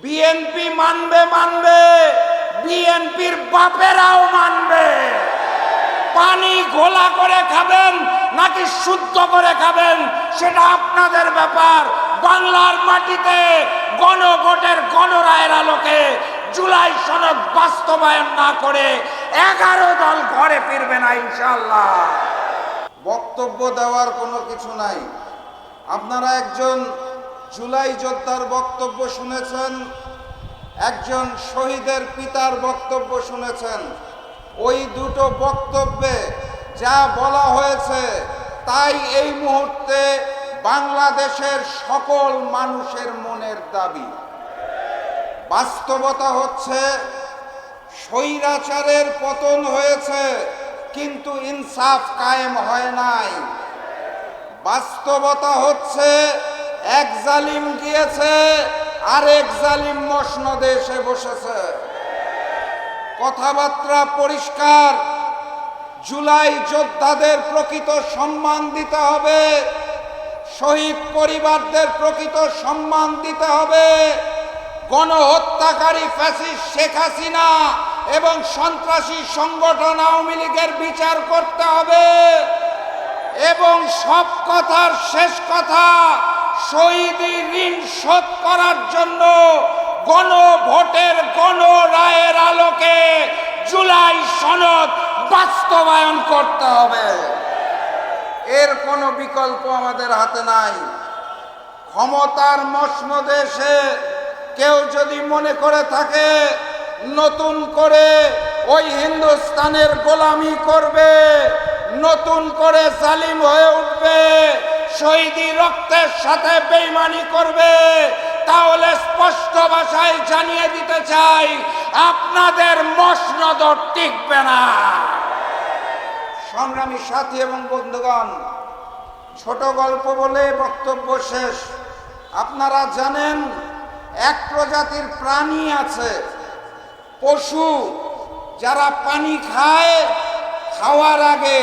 BNP মানবে মানবে, বিএনপির বাপেরাও মানবে। পানি ঘোলা করে খাবেন নাকি শুদ্ধ করে খাবেন সেটা আপনাদের ব্যাপার। বাংলার মাটিতে গণভোটের গণরায়ের আলোকে জুলাই সনদ বাস্তবায়ন না করে 11 দল ঘরে ফিরবে না ইনশাআল্লাহ। বক্তব্য দেওয়ার কোনো কিছু নাই। আপনারা একজন জুলাই যোদ্ধার বক্তব্য শুনেছেন, একজন শহীদের পিতার বক্তব্য শুনেছেন। ওই দুটো বক্তব্যে যা বলা হয়েছে তাই এই মুহূর্তে বাংলাদেশের সকল মানুষের মনের দাবি। বাস্তবতা হচ্ছে স্বৈরাচারের পতন হয়েছে, কিন্তু ইনসাফ কায়েম হয় নাই। বাস্তবতা হচ্ছে এক জালিম গিয়েছে আর এক জালিম মসনদে এসে বসেছে। কথাবার্তা পরিষ্কার, জুলাই যোদ্ধাদের প্রকৃত সম্মান দিতে হবে, শহীদ পরিবারদের প্রকৃত সম্মান দিতে হবে, গণহত্যাকারী ফ্যাসিস্ট শেখ হাসিনা এবং সন্ত্রাসী সংগঠন আওয়ামী লীগের বিচার করতে হবে এবং সব কথার শেষ কথা, শহীদি ঋণ শোধ করার জন্য গণভোটের গণরায়ের আলোকে জুলাই সনদ বাস্তবায়ন করতে হবে। এর কোনো বিকল্প আমাদের হাতে নাই। ক্ষমতার মসনদে এসে কেউ যদি মনে করে থাকে নতুন করে ওই হিন্দুস্তানের গোলামি করবে, নতুন করে জালিম হয়ে উঠবে, শহীদি রক্তের সাথে বেঈমানি করবে, তাহলে স্পষ্ট ভাষায় জানিয়ে দিতে চাই আপনাদের মসনদ টিকবে না। সংগ্রামী সাথী এবং বন্ধুগণ, ছোট গল্প বলে বক্তব্য শেষ। আপনারা জানেন এক প্রজাতির প্রাণী আছে, পশু, যারা পানি খায়, খাওয়ার আগে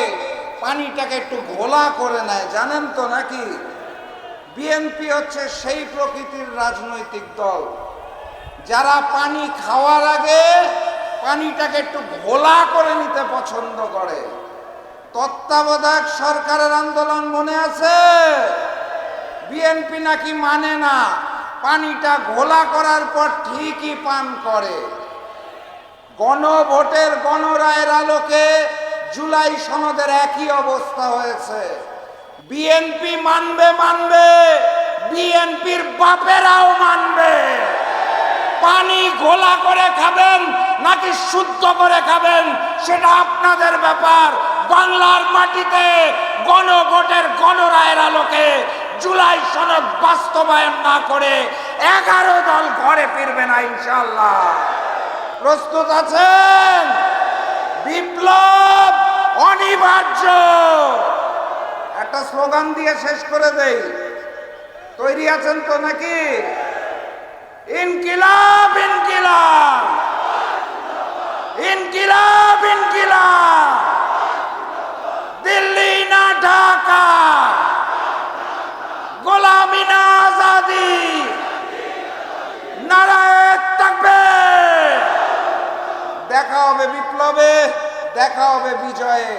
পানিটাকে একটু ঘোলা করে নেয়, জানেন তো নাকি? বিএনপি হচ্ছে সেই প্রকৃতির রাজনৈতিক দল যারা পানি খাওয়ার আগে পানিটাকে একটু ঘোলা করে নিতে পছন্দ করে। তত্ত্বাবধায়ক সরকারের আন্দোলন মনে আছে? বিএনপি নাকি মানে না, পানিটা ঘোলা করার পর ঠিকই পান করে। গণভোটের গণরায়ের আলোকে জুলাই সনদের একই অবস্থা হয়েছে। বিএনপি মানবে মানবে, বিএনপির বাপেরাও মানবে। পানি ঘোলা করে খাবেন নাকি শুদ্ধ করে খাবেন সেটা আপনাদের ব্যাপার। বাংলার মাটিতে গণভোটের গণরায়ের আলোকে জুলাই সনদ বাস্তবায়ন না করে 11 দল ঘরে ফিরবে না ইনশাআল্লাহ। প্রস্তুত আছেন? বিপ্লব অনিবার্য। একটা স্লোগান দিয়ে শেষ করে দেই, তৈরি আছেন তো নাকি? ইনকিলাব ইনকিলাব, ইনকিলাব ইনকিলাব, দিল্লি না ঢাকা, গোলামি না আজাদি, নারায়ে তাকবীর। দেখা হবে বিপ্লবে, দেখা হবে বিজয়ে।